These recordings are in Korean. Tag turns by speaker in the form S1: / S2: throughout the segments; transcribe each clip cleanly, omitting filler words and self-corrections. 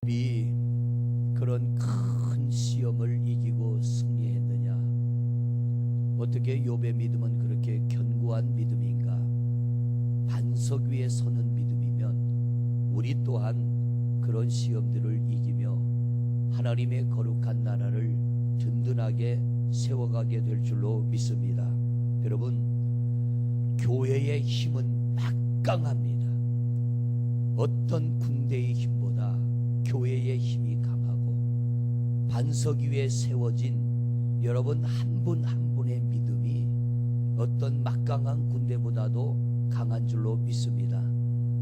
S1: 욥이 그런 큰 시험을 이기고 승리했느냐? 어떻게 욥의 믿음은 그렇게 견고한 믿음인가? 반석 위에 서는 믿음이면 우리 또한 그런 시험들을 이기며 하나님의 거룩한 나라를 든든하게 세워가게 될 줄로 믿습니다. 여러분, 교회의 힘은 막강합니다. 어떤 군대의 힘보다 교회의 힘이 강하고, 반석 위에 세워진 여러분 한 분 한 분의 믿음이 어떤 막강한 군대보다도 강한 줄로 믿습니다.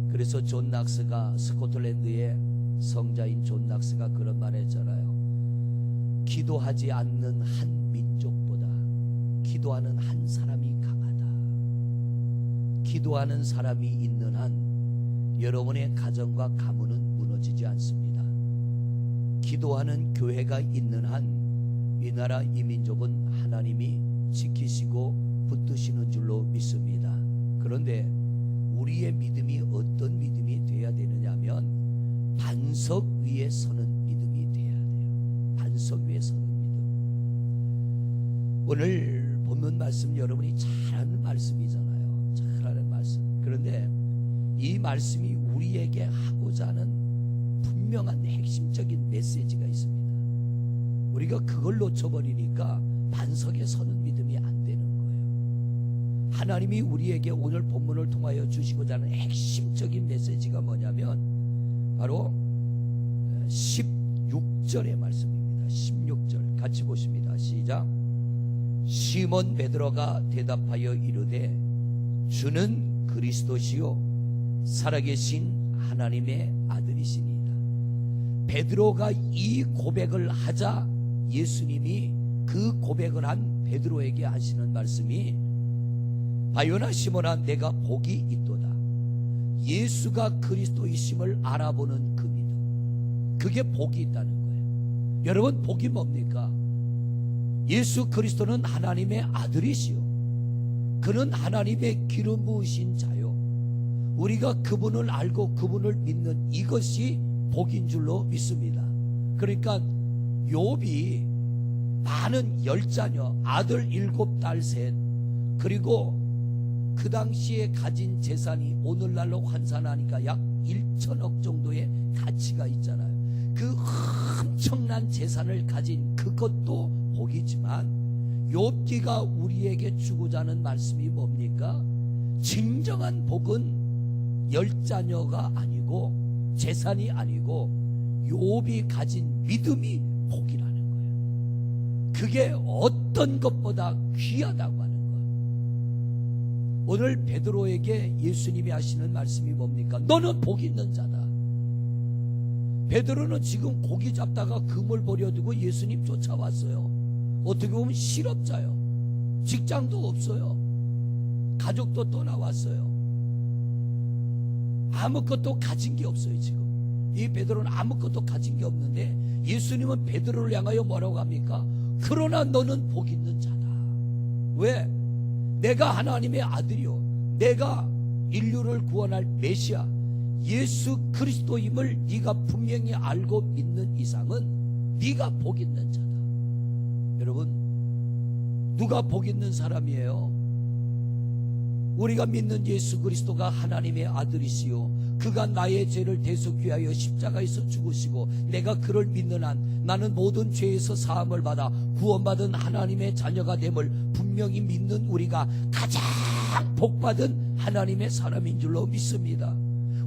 S1: 그래서 존 낙스가, 스코틀랜드의 성자인 존 낙스가 그런 말 했잖아요. 기도하지 않는 한 민족보다 기도하는 한 사람이 강하다. 기도하는 사람이 있는 한 여러분의 가정과 가문은 무너지지 않습니다. 기도하는 교회가 있는 한 이 나라 이 민족은 하나님이 지키시고 붙드시는 줄로 믿습니다. 그런데 우리의 믿음이 어떤 믿음이 돼야 되느냐 하면 반석 위에 서는 믿음이 돼야 돼요. 반석 위에 서는 믿음. 오늘 본문 말씀 여러분이 잘 아는 말씀이잖아요. 잘 아는 말씀. 그런데 이 말씀이 우리에게 하고자 하는 분명한 핵심적인 메시지가 있습니다. 우리가 그걸 놓쳐버리니까 반석에 서는 믿음이 안 되는 거예요. 하나님이 우리에게 오늘 본문을 통하여 주시고자 하는 핵심적인 메시지가 뭐냐면 바로 16절의 말씀입니다. 16절 같이 보십니다. 시작. 시몬 베드로가 대답하여 이르되 주는 그리스도시요 살아계신 하나님의 아들이시니이다. 베드로가 이 고백을 하자 예수님이 그 고백을 한 베드로에게 하시는 말씀이 바요나 시몬아 내가 복이 있도다. 예수가 그리스도이심을 알아보는 그 믿음, 그게 복이 있다는 거예요. 여러분, 복이 뭡니까? 예수 그리스도는 하나님의 아들이시요, 그는 하나님의 기름 부으신 자요, 우리가 그분을 알고 그분을 믿는 이것이 복인 줄로 믿습니다. 그러니까 욥이 많은 10자녀, 아들 7딸 셋, 그리고 그 당시에 가진 재산이 오늘날로 환산하니까 약 1천억 정도의 가치가 있잖아요. 그 엄청난 재산을 가진 그것도 복이지만 욥기가 우리에게 주고자 하는 말씀이 뭡니까? 진정한 복은 10자녀가 아니고 재산이 아니고 욥이 가진 믿음이 복이라는 거예요. 그게 어떤 것보다 귀하다고 하는 거예요. 오늘 베드로에게 예수님이 하시는 말씀이 뭡니까? 너는 복 있는 자다. 베드로는 지금 고기 잡다가 금을 버려두고 예수님 쫓아왔어요. 어떻게 보면 실업자요. 직장도 없어요. 가족도 떠나왔어요. 아무것도 가진 게 없어요. 지금 이 베드로는 아무것도 가진 게 없는데 예수님은 베드로를 향하여 뭐라고 합니까? 그러나 너는 복 있는 자다. 왜? 내가 하나님의 아들이요, 내가 인류를 구원할 메시아 예수 그리스도임을 네가 분명히 알고 믿는 이상은 네가 복 있는 자다. 여러분, 누가 복 있는 사람이에요? 우리가 믿는 예수 그리스도가 하나님의 아들이시요, 그가 나의 죄를 대속히 위하여 십자가에서 죽으시고 내가 그를 믿는 한 나는 모든 죄에서 사함을 받아 구원받은 하나님의 자녀가 됨을 분명히 믿는 우리가 가장 복받은 하나님의 사람인 줄로 믿습니다.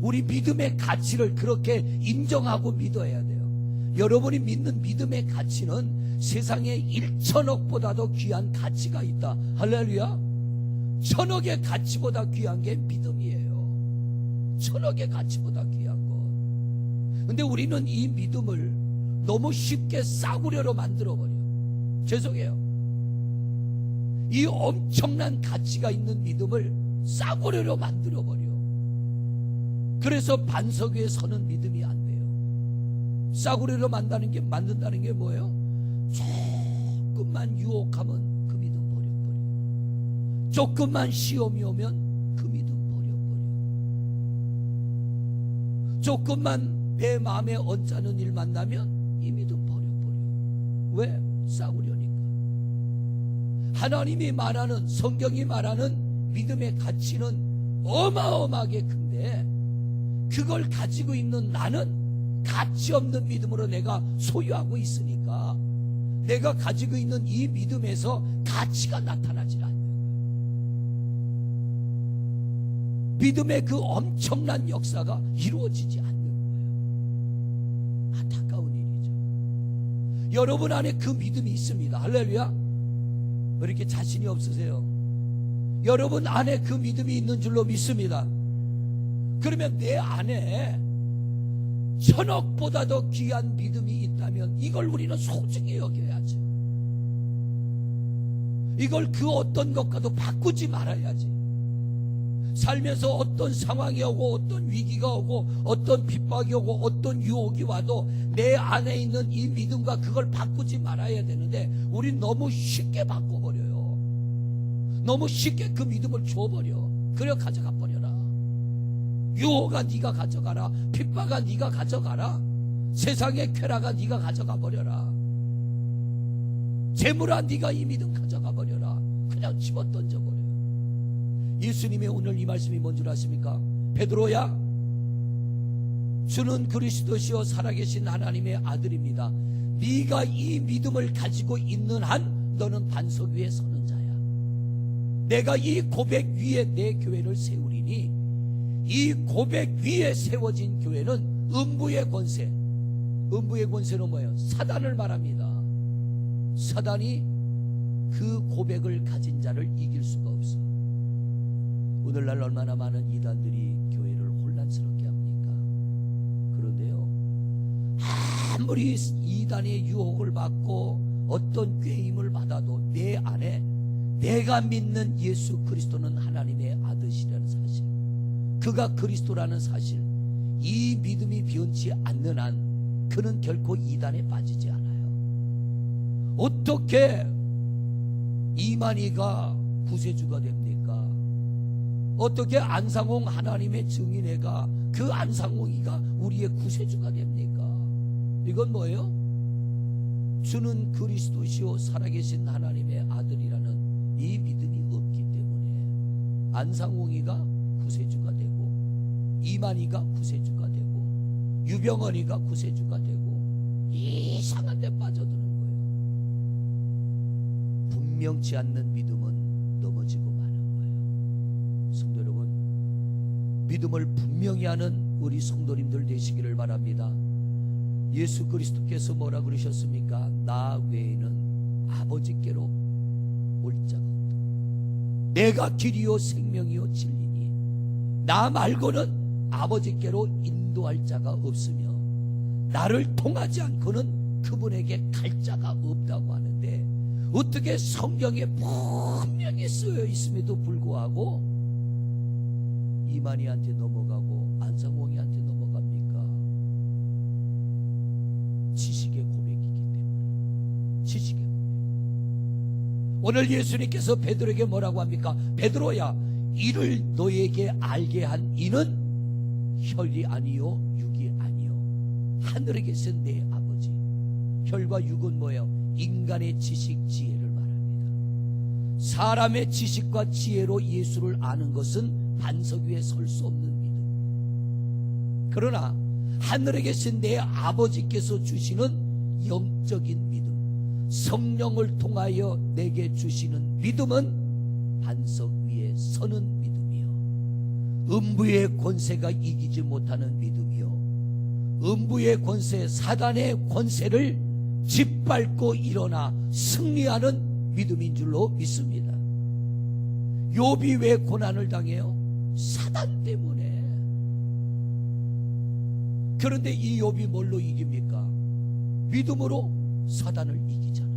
S1: 우리 믿음의 가치를 그렇게 인정하고 믿어야 돼요. 여러분이 믿는 믿음의 가치는 세상에 1천억보다도 귀한 가치가 있다. 할렐루야. 천억의 가치보다 귀한 게 믿음이에요. 천억의 가치보다 귀한 것. 근데 우리는 이 믿음을 너무 쉽게 싸구려로 만들어버려요. 죄송해요. 이 엄청난 가치가 있는 믿음을 싸구려로 만들어버려. 그래서 반석 위에 서는 믿음이 안 돼요. 싸구려로 만든다는 게 뭐예요? 조금만 유혹하면 그 믿음 버려버려. 조금만 시험이 오면 그 믿음 버려버려. 조금만 내 마음에 언짢은 일 만나면 이 믿음 버려버려. 왜? 싸우려니까. 하나님이 말하는, 성경이 말하는 믿음의 가치는 어마어마하게 큰데 그걸 가지고 있는 나는 가치 없는 믿음으로 내가 소유하고 있으니까 내가 가지고 있는 이 믿음에서 가치가 나타나질 않는 거예요. 믿음의 그 엄청난 역사가 이루어지지 않는 거예요. 안타까운 일이죠. 여러분 안에 그 믿음이 있습니다. 할렐루야. 왜 이렇게 자신이 없으세요? 여러분 안에 그 믿음이 있는 줄로 믿습니다. 그러면 내 안에 천억보다 더 귀한 믿음이 있다면 이걸 우리는 소중히 여겨야지. 이걸 그 어떤 것과도 바꾸지 말아야지. 살면서 어떤 상황이 오고 어떤 위기가 오고 어떤 핍박이 오고 어떤 유혹이 와도 내 안에 있는 이 믿음과 그걸 바꾸지 말아야 되는데 우린 너무 쉽게 바꿔버려요. 너무 쉽게 그 믿음을 줘버려. 그래 가져가 버려라. 유혹아 네가 가져가라. 핍박아 네가 가져가라. 세상의 쾌락아 네가 가져가 버려라. 재물아 네가 이 믿음 가져가 버려라. 그냥 집어던져 버려요. 예수님의 오늘 이 말씀이 뭔 줄 아십니까? 베드로야, 주는 그리스도시요 살아계신 하나님의 아들입니다. 네가 이 믿음을 가지고 있는 한 너는 반석 위에 서는 자야. 내가 이 고백 위에 내 교회를 세우리니 이 고백 위에 세워진 교회는 음부의 권세, 음부의 권세는 뭐예요? 사단을 말합니다. 사단이 그 고백을 가진 자를 이길 수가 없어. 오늘날 얼마나 많은 이단들이 교회를 혼란스럽게 합니까? 그런데요, 아무리 이단의 유혹을 받고 어떤 꾀임을 받아도 내 안에 내가 믿는 예수 그리스도는 하나님의 아들이라는 사실, 그가 그리스도라는 사실, 이 믿음이 변치 않는 한 그는 결코 이단에 빠지지 않아요. 어떻게 이만희가 구세주가 됩니까? 어떻게 안상홍 하나님의 증인애가 그 안상홍이가 우리의 구세주가 됩니까? 이건 뭐예요? 주는 그리스도시요 살아계신 하나님의 아들이라는 이 믿음이 없기 때문에 안상홍이가 구세주가 되고 이만희가 구세주가 되고 유병헌이가 구세주가 되고 이상한 데 빠져드는 거예요. 분명치 않는 믿음은 넘어지고 마는 거예요. 성도 여러분, 믿음을 분명히 하는 우리 성도님들 되시기를 바랍니다. 예수 그리스도께서 뭐라 그러셨습니까? 나 외에는 아버지께로 올 자가 없다. 내가 길이요 생명이요 진리니 나 말고는 아버지께로 인도할 자가 없으며 나를 통하지 않고는 그분에게 갈 자가 없다고 하는데 어떻게 성경에 분명히 쓰여 있음에도 불구하고 이만희한테 넘어가고 안상홍이한테 넘어갑니까? 지식의 고백이기 때문에. 지식의 고백. 오늘 예수님께서 베드로에게 뭐라고 합니까? 베드로야, 이를 너에게 알게 한 이는 혈이 아니요 육이 아니요 하늘에 계신 내 아버지. 혈과 육은 뭐예요? 인간의 지식, 지혜를 말합니다. 사람의 지식과 지혜로 예수를 아는 것은 반석 위에 설 수 없는 믿음. 그러나 하늘에 계신 내 아버지께서 주시는 영적인 믿음, 성령을 통하여 내게 주시는 믿음은 반석 위에 서는 믿음이요, 음부의 권세가 이기지 못하는 믿음이요, 음부의 권세, 사단의 권세를 짓밟고 일어나 승리하는 믿음인 줄로 믿습니다. 욥이 왜 고난을 당해요? 사단 때문에. 그런데 이 욥이 뭘로 이깁니까? 믿음으로 사단을 이기잖아요.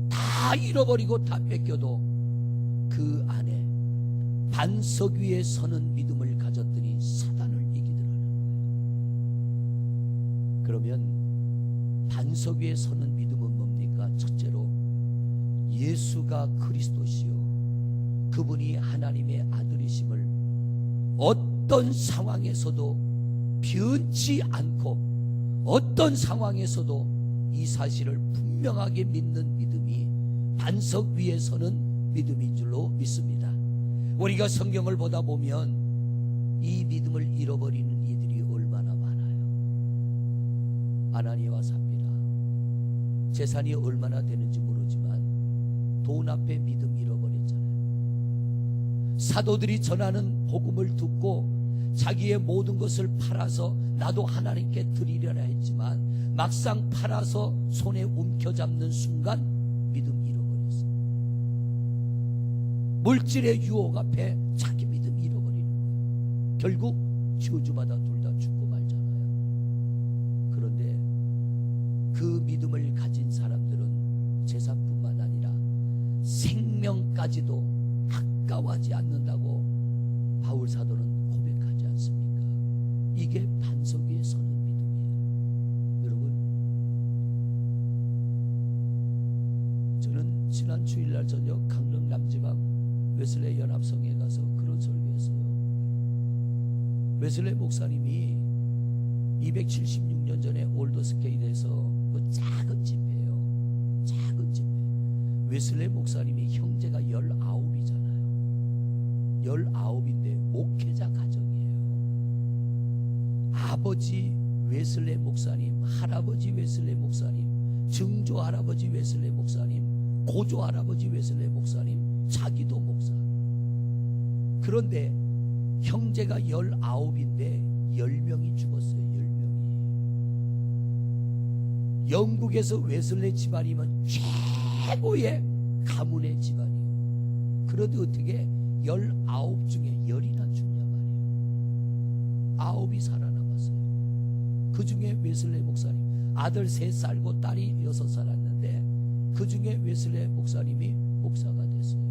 S1: 다 잃어버리고 다 뺏겨도 그 안에 반석 위에 서는 믿음을 가졌더니 사단을 이기더라는 거예요. 그러면 반석 위에 서는 믿음은 뭡니까? 첫째로 예수가 그리스도시요 그분이 하나님의 아들이심을 어떤 상황에서도 변치 않고 어떤 상황에서도 이 사실을 분명하게 믿는 믿음이 반석 위에 서는 믿음인 줄로 믿습니다. 우리가 성경을 보다 보면 이 믿음을 잃어버리는 이들이 얼마나 많아요. 아나니아와 삽비라, 재산이 얼마나 되는지 모르지만 돈 앞에 믿음 잃어버렸잖아요. 사도들이 전하는 복음을 듣고 자기의 모든 것을 팔아서 나도 하나님께 드리려라 했지만 막상 팔아서 손에 움켜잡는 순간 믿음 잃어버렸어요. 물질의 유혹 앞에 자기 믿음 잃어버리는 거예요. 결국 저주받아 둘 다 죽고 말잖아요. 그런데 그 믿음을 가진 사람들은 재산뿐만 아니라 생명까지도 아까워하지 않는다고 바울 사도는 고백하지 않습니까? 이게 반석 위에 서는 믿음이에요. 여러분, 저는 지난 주일날 저녁 강릉 남지방 웨슬레이 연합성에 가서 그런 설교했어요. 웨슬레이 목사님이 276년 전에 올더스케이드에서 그 작은 집회예요. 작은 집회. 웨슬레이 목사님이 형제가 19이잖아요. 19인데 목회자 가정이에요. 아버지 웨슬레이 목사님, 할아버지 웨슬레이 목사님, 증조 할아버지 웨슬레이 목사님, 고조 할아버지 웨슬레이 목사님, 자기도 목사. 그런데 형제가 19인데 10명이 죽었어요. 10명이. 영국에서 웨슬레이 집안이면 최고의 가문의 집안이에요. 그런데 어떻게 19 중에 10이나 죽냐 말이에요. 9이 살아남았어요. 그 중에 웨슬레이 목사님, 아들 3 살고 딸이 6 살았는데 그 중에 웨슬레이 목사님이 목사가 됐어요.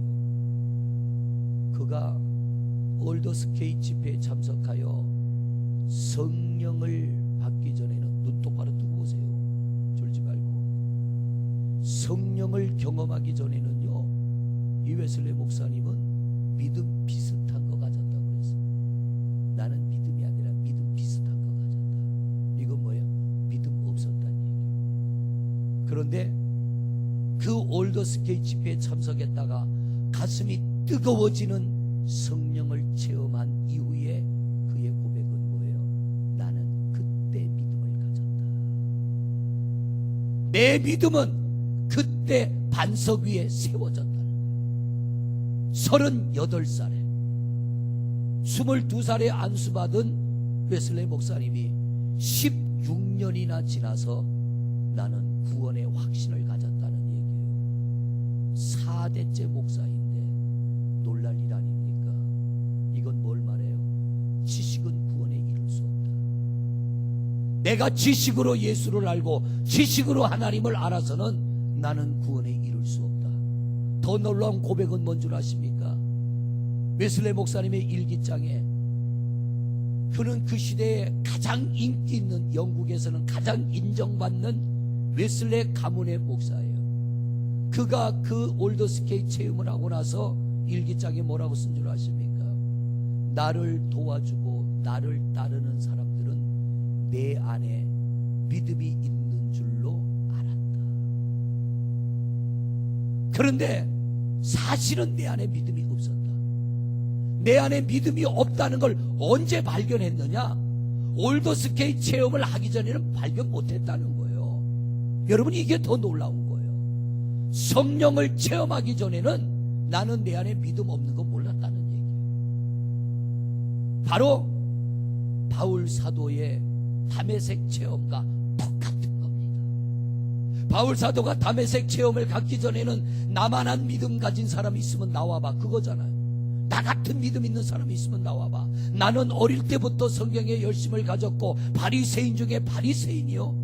S1: 그가 올더스케이 집회에 참석하여 성령을 받기 전에는, 눈 똑바로 뜨고 보세요. 졸지 말고. 성령을 경험하기 전에는요, 이 웨슬레이 목사님은 믿음 비슷한 거 가졌다고 그랬어요. 나는 믿음이 아니라 믿음 비슷한 거 가졌다. 이건 뭐예요? 믿음 없었다는 얘기예요. 그런데 그 올더스케이 집회에 참석했다가 가슴이 뜨거워지는 성령을 체험한 이후에 그의 고백은 뭐예요? 나는 그때 믿음을 가졌다. 내 믿음은 그때 반석 위에 세워졌다. 38살에 22살에 안수받은 웨슬레이 목사님이 16년이나 지나서 나는 구원의 확신을 가졌다는 얘기예요. 4대째 목사인데 놀랄 일 아닙니까? 이건 뭘 말해요? 지식은 구원에 이를 수 없다. 내가 지식으로 예수를 알고 지식으로 하나님을 알아서는 나는 구원에 이를 수 없다. 더 놀라운 고백은 뭔 줄 아십니까? 웨슬레이 목사님의 일기장에 그는 그 시대에 가장 인기 있는, 영국에서는 가장 인정받는 웨슬레이 가문의 목사예요. 그가 그 올더스케이 체험을 하고 나서 일기장에 뭐라고 쓴 줄 아십니까? 나를 도와주고 나를 따르는 사람들은 내 안에 믿음이 있는 줄로 알았다. 그런데 사실은 내 안에 믿음이 없었다. 내 안에 믿음이 없다는 걸 언제 발견했느냐? 올더스케이 체험을 하기 전에는 발견 못했다는 거예요. 여러분, 이게 더 놀라운 거예요. 성령을 체험하기 전에는 나는 내 안에 믿음 없는 거 몰랐다는 얘기예요. 바로 바울 사도의 다메섹 체험과 똑같은 겁니다. 바울 사도가 다메섹 체험을 갖기 전에는 나만한 믿음 가진 사람이 있으면 나와봐, 그거잖아요. 나 같은 믿음 있는 사람이 있으면 나와봐. 나는 어릴 때부터 성경에 열심을 가졌고 바리새인 중에 바리새인이요,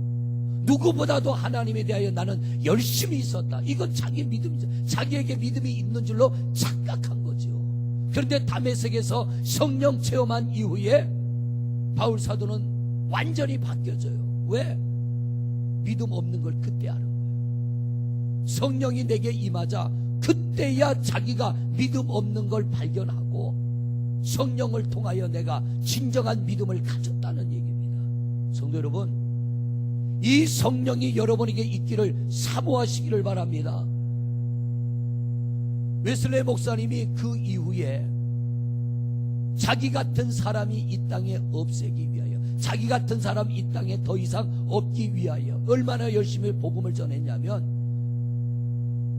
S1: 누구보다도 하나님에 대하여 나는 열심히 있었다. 이건 자기 믿음이죠. 자기에게 믿음이 있는 줄로 착각한 거죠. 그런데 다메섹에서 성령 체험한 이후에 바울 사도는 완전히 바뀌어져요. 왜? 믿음 없는 걸 그때 아는 거예요. 성령이 내게 임하자 그때야 자기가 믿음 없는 걸 발견하고 성령을 통하여 내가 진정한 믿음을 가졌다는 얘기입니다. 성도 여러분, 이 성령이 여러분에게 있기를 사모하시기를 바랍니다. 웨슬레 목사님이 그 이후에 자기 같은 사람이 이 땅에 없애기 위하여, 자기 같은 사람이 이 땅에 더 이상 없기 위하여 얼마나 열심히 복음을 전했냐면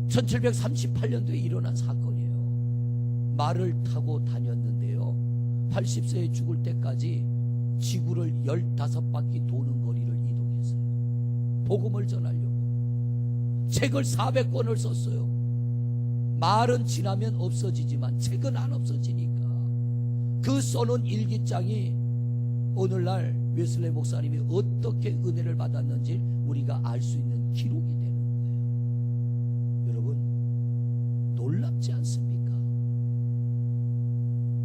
S1: 1738년도에 일어난 사건이에요. 말을 타고 다녔는데요, 80세에 죽을 때까지 지구를 15바퀴 도는 거리를 이동했어요. 복음을 전하려고. 책을 400권을 썼어요. 말은 지나면 없어지지만 책은 안 없어지니까 그 써놓은 일기장이 오늘날 웨슬레 목사님이 어떻게 은혜를 받았는지 우리가 알 수 있는 기록이 되는 거예요. 여러분, 놀랍지 않습니까?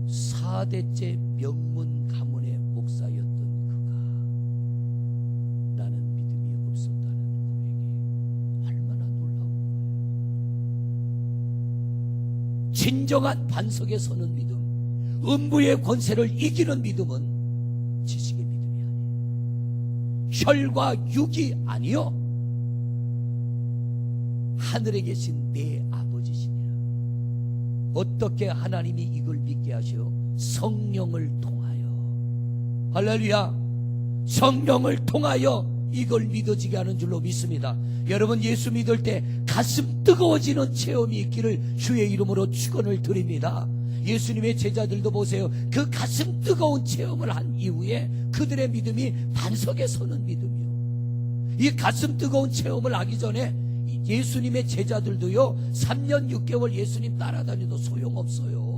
S1: 4대째 명문 가문의 목사였던 그가 나는 믿음이 없었다는 고백이 얼마나 놀라운 거예요. 진정한 반석에 서는 믿음, 음부의 권세를 이기는 믿음은 지식의 믿음이 아니에요. 혈과 육이 아니요, 하늘에 계신 내 아버지시니라. 어떻게 하나님이 이걸 믿게 하셔? 성령을 통하여. 할렐루야. 성령을 통하여 이걸 믿어지게 하는 줄로 믿습니다. 여러분, 예수 믿을 때 가슴 뜨거워지는 체험이 있기를 주의 이름으로 축원을 드립니다. 예수님의 제자들도 보세요. 그 가슴 뜨거운 체험을 한 이후에 그들의 믿음이 반석에 서는 믿음이요. 이 가슴 뜨거운 체험을 하기 전에 예수님의 제자들도요, 3년 6개월 예수님 따라다녀도 소용없어요.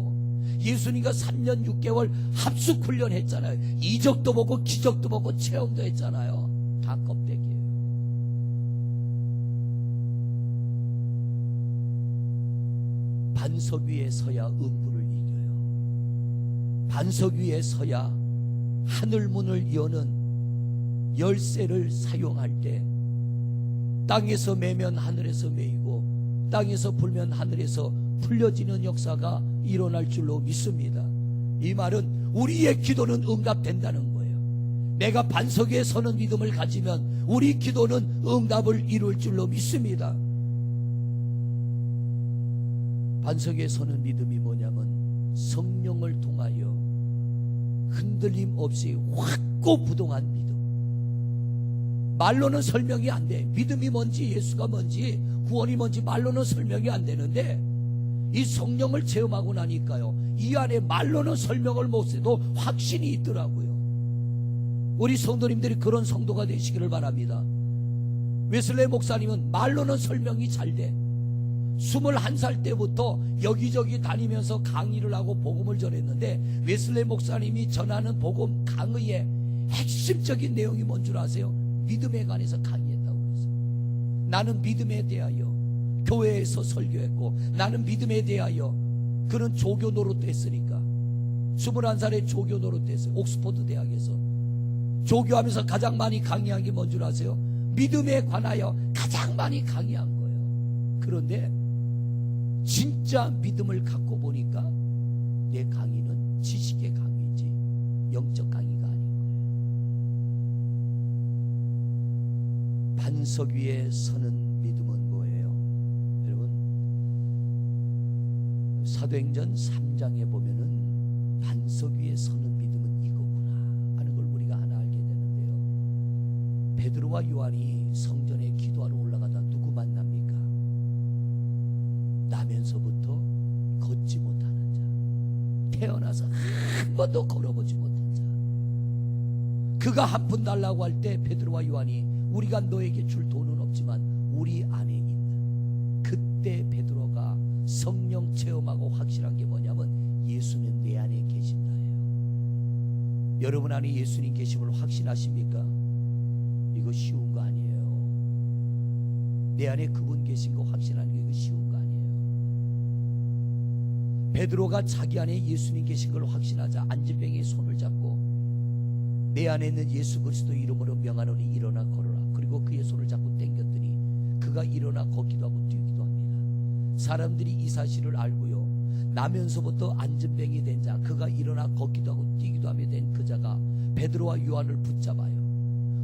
S1: 예수님과 3년 6개월 합숙훈련 했잖아요. 이적도 보고 기적도 보고 체험도 했잖아요. 다 껍데기예요. 반석 위에 서야 음부를 이겨요. 반석 위에 서야 하늘문을 여는 열쇠를 사용할 때 땅에서 매면 하늘에서 매이고 땅에서 불면 하늘에서 풀려지는 역사가 일어날 줄로 믿습니다. 이 말은 우리의 기도는 응답된다는 거예요. 내가 반석 위에 서는 믿음을 가지면 우리 기도는 응답을 이룰 줄로 믿습니다. 반석 위에 서는 믿음이 뭐냐면 성령을 통하여 흔들림 없이 확고부동한 믿음. 말로는 설명이 안 돼. 믿음이 뭔지, 예수가 뭔지, 구원이 뭔지 말로는 설명이 안 되는데 이 성령을 체험하고 나니까요, 이 안에 말로는 설명을 못해도 확신이 있더라고요. 우리 성도님들이 그런 성도가 되시기를 바랍니다. 웨슬레 목사님은 말로는 설명이 잘 돼. 21살 때부터 여기저기 다니면서 강의를 하고 복음을 전했는데, 웨슬레 목사님이 전하는 복음 강의의 핵심적인 내용이 뭔 줄 아세요? 믿음에 관해서 강의했다고 그랬어요. 나는 믿음에 대하여 교회에서 설교했고, 나는 믿음에 대하여, 그는 조교 노릇도 했으니까 21살에 조교 노릇도 했어요. 옥스퍼드 대학에서 조교하면서 가장 많이 강의한 게 뭔 줄 아세요? 믿음에 관하여 가장 많이 강의한 거예요. 그런데 진짜 믿음을 갖고 보니까 내 강의는 지식의 강의지 영적 강의가 아닌 거예요. 반석 위에 서는 믿음은 뭐예요? 여러분, 사도행전 3장에 보면은 반석 위에 서는 믿음은 이거구나 하는 걸 우리가 하나 알게 되는데요, 베드로와 요한이 성전에 기도하러 올라가다 누구 만납니까? 나면서부터 걷지 못하는 자, 태어나서 한 번도 걸어보지 못한 자. 그가 한 푼 달라고 할 때 베드로와 요한이 우리가 너에게 줄 돈은 없지만 우리 안에 있는, 그때 베드로가 성령 체험하고 확실한 게 뭐냐면 예수는 내 안에 계신다예요. 여러분 안에 예수님 계심을 확신하십니까? 이거 쉬운 거 아니에요. 내 안에 그분 계신 거 확신하는 게 이거 쉬운 거 아니에요. 베드로가 자기 안에 예수님 계신 걸 확신하자 안진뱅이의 손을 잡고 내 안에 있는 예수 그리스도 이름으로 명하노니 일어나 걸어라. 그리고 그의 손을 잡고 당겼더니 그가 일어나 걷기도 하고 뛰기도 합니다. 사람들이 이 사실을 알고요, 나면서부터 안진뱅이 된 자, 그가 일어나 걷기도 하고 뛰기도 하며 된 그 자가 베드로와 요한을 붙잡아요.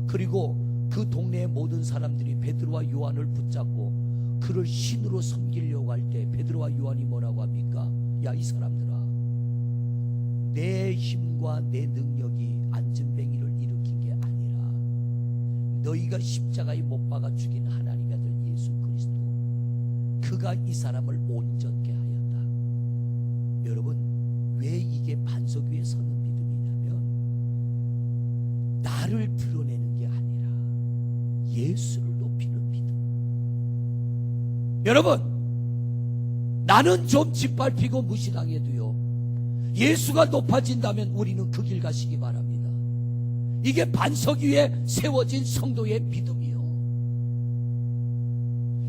S1: 그리고 그 동네의 모든 사람들이 베드로와 요한을 붙잡고 그를 신으로 섬기려고 할 때 베드로와 요한이 뭐라고 합니까? 야, 이 사람들아, 내 힘과 내 능력이 안전뱅이를 일으킨 게 아니라 너희가 십자가에 못 박아 죽인 하나님의 아들 예수 그리스도, 그가 이 사람을 온전케 하였다. 여러분, 왜 이게 반석 위에 서는 믿음이냐면 나를 드러내는 게 아니라 예수를 높이는 믿음. 여러분, 나는 좀 짓밟히고 무시당해도요, 예수가 높아진다면 우리는 그 길 가시기 바랍니다. 이게 반석 위에 세워진 성도의 믿음이요,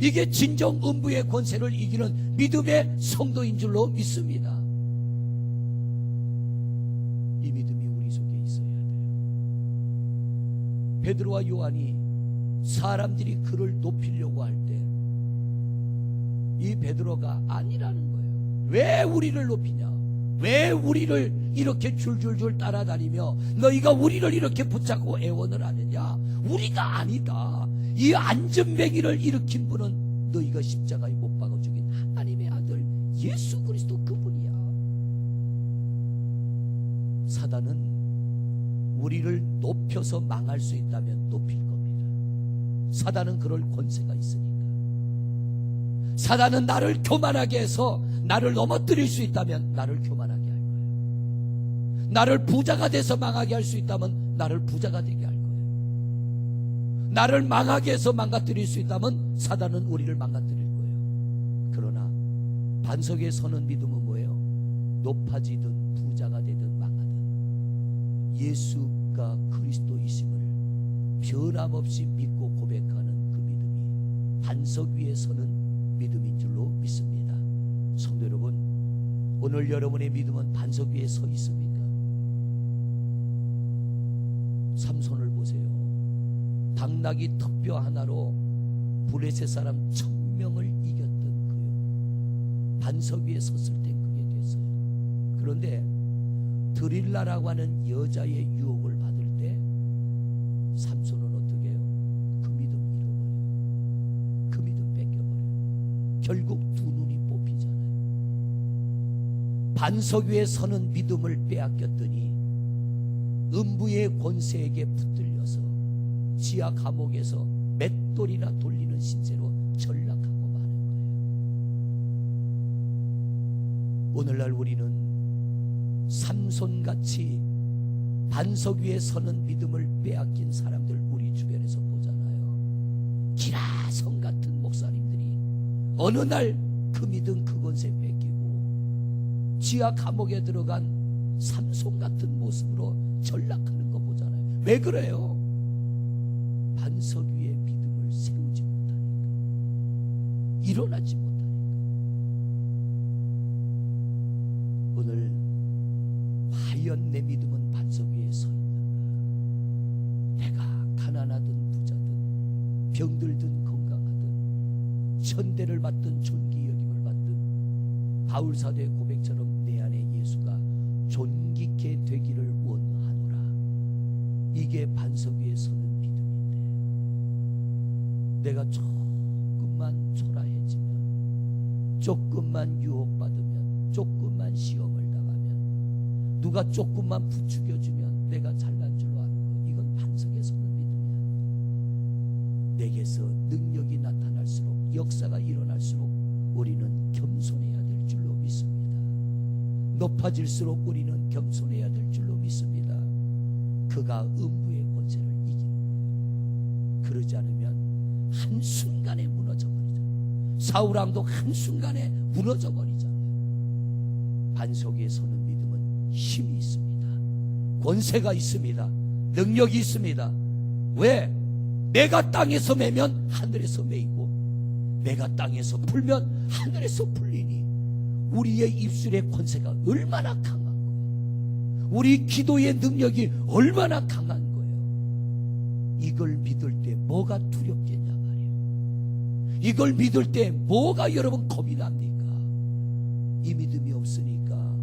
S1: 이게 진정 음부의 권세를 이기는 믿음의 성도인 줄로 믿습니다. 이 믿음이 우리 속에 있어야 돼요. 베드로와 요한이 사람들이 그를 높이려고 할 때 이 베드로가 아니라는 거예요. 왜 우리를 높이냐? 왜 우리를 이렇게 줄줄줄 따라다니며 너희가 우리를 이렇게 붙잡고 애원을 하느냐? 우리가 아니다. 이 안전뱅이를 일으킨 분은 너희가 십자가에 못 박아 죽인 하나님의 아들 예수 그리스도 그분이야. 사단은 우리를 높여서 망할 수 있다면 높일 겁니다. 사단은 그럴 권세가 있으니까. 사단은 나를 교만하게 해서 나를 넘어뜨릴 수 있다면 나를 교만하게 할 거예요. 나를 부자가 돼서 망하게 할 수 있다면 나를 부자가 되게 할 거예요. 나를 망하게 해서 망가뜨릴 수 있다면 사단은 우리를 망가뜨릴 거예요. 그러나 반석에 서는 믿음은 뭐예요? 높아지든 부자가 되든 망하든 예수가 그리스도이심을 변함없이 믿고 고백하는 그 믿음이 반석 위에 서는 믿음인 줄로 믿습니다. 성도 여러분, 오늘 여러분의 믿음은 반석 위에 서 있습니까? 삼손을 보세요. 당나귀 턱뼈 하나로 블레셋 사람 1000명을 이겼던 그요, 반석 위에 섰을 때 그게 됐어요. 그런데 드릴라라고 하는 여자의 유혹을 받을 때 삼손은 어떻게 해요? 그 믿음 잃어버려요. 그 믿음 뺏겨버려요. 결국 두 눈이 뽑히잖아요. 반석 위에 서는 믿음을 빼앗겼더니 음부의 권세에게 붙들려서 지하 감옥에서 맷돌이나 돌리는 신세로 전락하고 마는 거예요. 오늘날 우리는 삼손같이 반석 위에 서는 믿음을 빼앗긴 사람들 우리 주변에서 보잖아요. 기라성 같은 목사님들이 어느 날 그 믿음 그 권세 뺏기고 지하 감옥에 들어간 삼손 같은 모습으로 전락하는 거 보잖아요. 왜 그래요? 반석 위에 믿음을 세우지 못하니까, 일어나지 못하니까. 오늘 과연 내 믿음은 반석 위에 서 있는가? 내가 가난하든 부자든 병들든 건강하든 천대를 받든 존귀 여김을 받든 바울사도의 고백처럼 내 안에 예수가 존귀케 되기를 원하노라. 이게 반석 위에 서는 믿음인데, 내가 조금만 초라해지면, 조금만 유혹받으면, 조금만 시험을 당하면, 누가 조금만 부추겨주면 내가 잘난 줄로 아는 거, 이건 반석에 서는 믿음이 아니에요. 내게서 능력이 나타날수록, 역사가 일어날수록 우리는 겸손해야 될 줄로 믿습니다. 높아질수록 우리는 겸손해야 될 줄로 믿습니다. 그가 음부의 권세를 이기는 거예요. 그러지 않으면 한순간에 무너져 버리잖아요. 사울왕도 한순간에 무너져 버리잖아요. 반석 위에 서는 믿음은 힘이 있습니다. 권세가 있습니다. 능력이 있습니다. 왜? 내가 땅에서 매면 하늘에서 매이고, 내가 땅에서 풀면 하늘에서 풀리니 우리의 입술의 권세가 얼마나 강한 거예요. 우리 기도의 능력이 얼마나 강한 거예요. 이걸 믿을 때 뭐가 두렵겠냐 말이에요. 이걸 믿을 때 뭐가 여러분 겁이 납니까? 이 믿음이 없으니까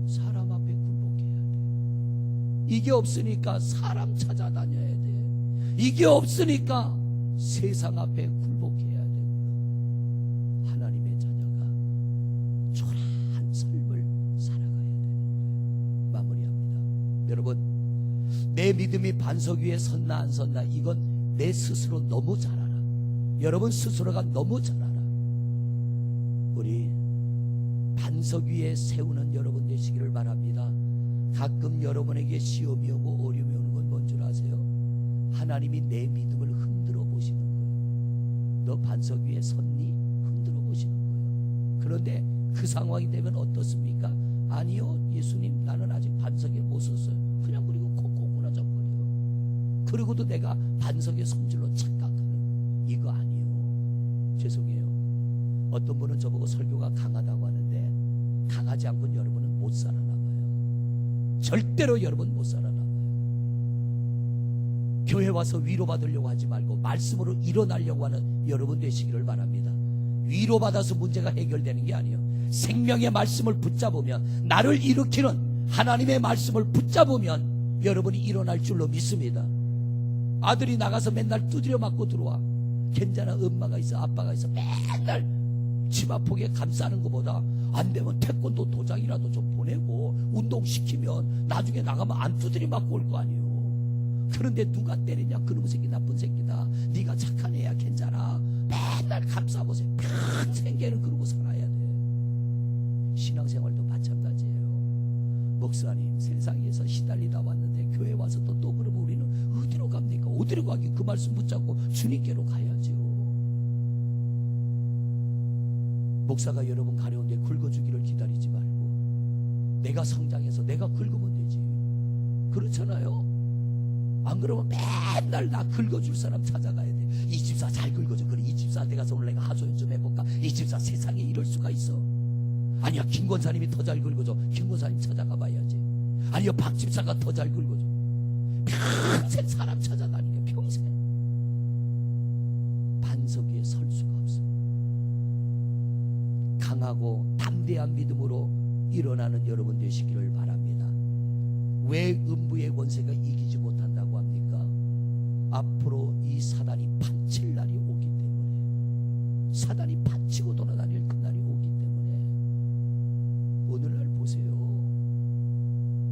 S1: 사람 앞에 굴복해야 돼. 이게 없으니까 사람 찾아다녀야 돼. 이게 없으니까 세상 앞에 굴복해야 되고요. 하나님의 자녀가 초라한 삶을 살아가야 되는 거예요. 마무리합니다. 여러분, 내 믿음이 반석 위에 섰나 안 섰나, 이건 내 스스로 너무 잘 알아. 여러분 스스로가 너무 잘 알아. 우리 반석 위에 세우는 여러분 되시기를 바랍니다. 가끔 여러분에게 시험이 오고 어려움이 오는 건 뭔 줄 아세요? 하나님이 내 믿음을 흔들어 보시는 거예요. 너 반석 위에 섰니? 흔들어 보시는 거예요. 그런데 그 상황이 되면 어떻습니까? 아니요, 예수님, 나는 아직 반석에 못 섰어요. 그냥 그리고 고꾸라져 버려요. 그리고도 내가 반석의 성질로 착각하는, 이거 아니에요. 죄송해요. 어떤 분은 저보고 설교가 강하다고 하는데, 강하지 않고는 여러분은 못 살아남아요. 절대로 여러분 못 살아남아요. 교회 와서 위로받으려고 하지 말고 말씀으로 일어나려고 하는 여러분 되시기를 바랍니다. 위로받아서 문제가 해결되는 게 아니에요. 생명의 말씀을 붙잡으면, 나를 일으키는 하나님의 말씀을 붙잡으면 여러분이 일어날 줄로 믿습니다. 아들이 나가서 맨날 두드려 맞고 들어와. 괜찮아, 엄마가 있어, 아빠가 있어. 맨날 집 앞폭에 감싸는 것보다 안 되면 태권도 도장이라도 좀 보내고 운동시키면 나중에 나가면 안 두드려 맞고 올 거 아니에요. 그런데 누가 때리냐? 그놈의 새끼, 나쁜 새끼다. 네가 착한 애야, 괜찮아. 맨날 감싸보세요. 평생 걔는 그러고 살아야 돼. 신앙생활도 마찬가지예요. 목사님, 세상에서 시달리다 왔는데 교회 와서 또 그러면 우리는 어디로 갑니까? 어디로 가기? 그 말씀 붙잡고 주님께로 가야죠. 목사가 여러분 가려운데 긁어주기를 기다리지 말고 내가 성장해서 내가 긁으면 되지. 그렇잖아요. 안 그러면 맨날 나 긁어줄 사람 찾아가야 돼. 이 집사 잘 긁어줘. 그래, 이 집사한테 가서 오늘 내가 하소연 좀 해볼까? 이 집사 세상에 이럴 수가 있어. 아니야, 김 권사님이 더 잘 긁어줘. 김 권사님 찾아가 봐야지. 아니야, 박 집사가 더 잘 긁어줘. 평생 사람 찾아다니게, 평생. 반석 위에 설 수가 없어. 강하고 담대한 믿음으로 일어나는 여러분 되시기를 바랍니다. 왜 음부의 권세가 이기지 못한다고 합니까? 앞으로 이 사단이 판칠 날이 오기 때문에, 사단이 판치고 돌아다닐 그날이 오기 때문에. 오늘날 보세요.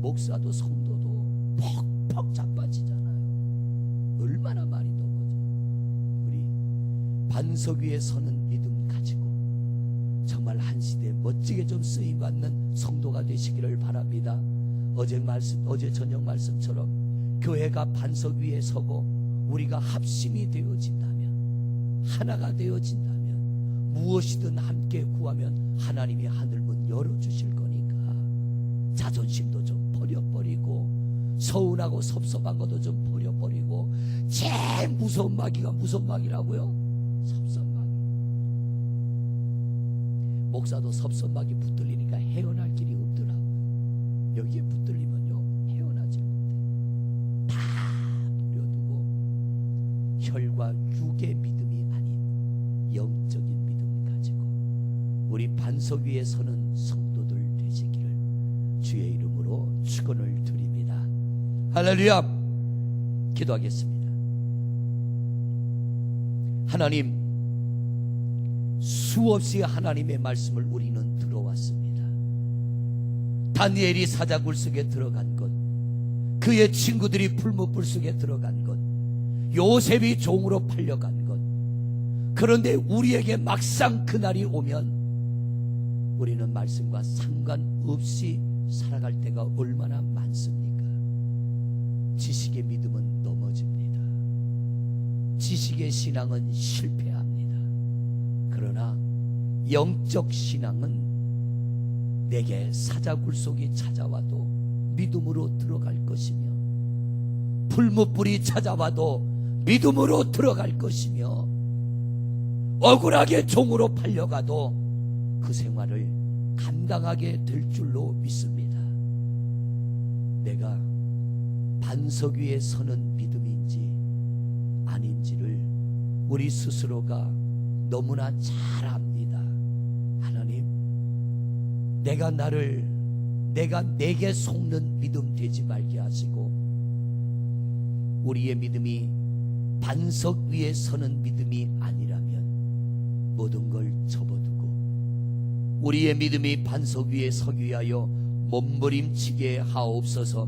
S1: 목사도 성도도 퍽퍽 자빠지잖아요. 얼마나 말이 더워져. 우리 반석 위에 서는 믿음 가지고 정말 한 시대 멋지게 좀 쓰임받는 성도가 되시기를 바랍니다. 어제 저녁 말씀처럼 교회가 반석 위에 서고 우리가 합심이 되어진다면, 하나가 되어진다면, 무엇이든 함께 구하면 하나님이 하늘문 열어주실 거니까 자존심도 좀 버려버리고, 서운하고 섭섭한 것도 좀 버려버리고, 제일 무서운 마귀가 무슨 마귀라고요? 섭섭마귀. 목사도 섭섭마귀 붙들리니까 헤어날 길이 없더라고. 여기에 붙들리면요, 헤어나지 못해. 다 버려두고 혈과 육의 믿음이 아닌 영적인 믿음 가지고 우리 반석 위에 서는 성도들 되시기를 주의 이름으로 축원을 드립니다. 할렐루야. 기도하겠습니다. 하나님, 수없이 하나님의 말씀을 우리는 들어왔습니다. 다니엘이 사자굴 속에 들어간 것, 그의 친구들이 풀무불 속에 들어간 것, 요셉이 종으로 팔려간 것. 그런데 우리에게 막상 그날이 오면 우리는 말씀과 상관없이 살아갈 때가 얼마나 많습니까? 지식의 믿음은 넘어집니다. 지식의 신앙은 실패합니다. 그러나 영적 신앙은 내게 사자굴 속이 찾아와도 믿음으로 들어갈 것이며, 풀무불이 찾아와도 믿음으로 들어갈 것이며, 억울하게 종으로 팔려가도 그 생활을 감당하게 될 줄로 믿습니다. 내가 반석 위에 서는 믿음인지 아닌지를 우리 스스로가 너무나 잘 압니다. 하나님, 내가 내게 속는 믿음 되지 말게 하시고, 우리의 믿음이 반석 위에 서는 믿음이 아니라면 모든 걸 접어두고 우리의 믿음이 반석 위에 서기 위하여 몸부림치게 하옵소서.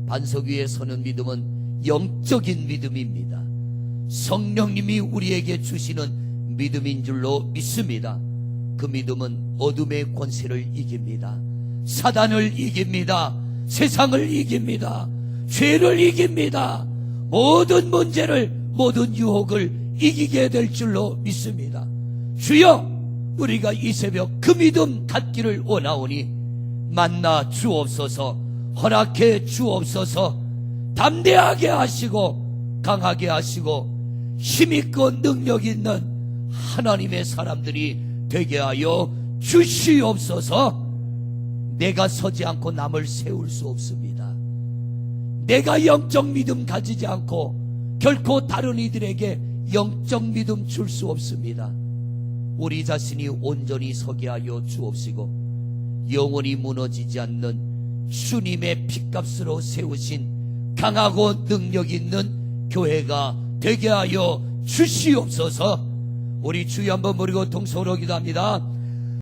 S1: 반석 위에 서는 믿음은 영적인 믿음입니다. 성령님이 우리에게 주시는 믿음인 줄로 믿습니다. 그 믿음은 어둠의 권세를 이깁니다. 사단을 이깁니다. 세상을 이깁니다. 죄를 이깁니다. 모든 문제를, 모든 유혹을 이기게 될 줄로 믿습니다. 주여, 우리가 이 새벽 그 믿음 갖기를 원하오니 만나 주옵소서, 허락해 주옵소서. 담대하게 하시고 강하게 하시고 힘있고 능력 있는 하나님의 사람들이 되게 하여 주시옵소서. 내가 서지 않고 남을 세울 수 없습니다. 내가 영적 믿음 가지지 않고 결코 다른 이들에게 영적 믿음 줄 수 없습니다. 우리 자신이 온전히 서게 하여 주옵시고 영원히 무너지지 않는 주님의 핏값으로 세우신 강하고 능력 있는 교회가 되게 하여 주시옵소서. 우리 주여 한번 부르고 동서로 기도합니다.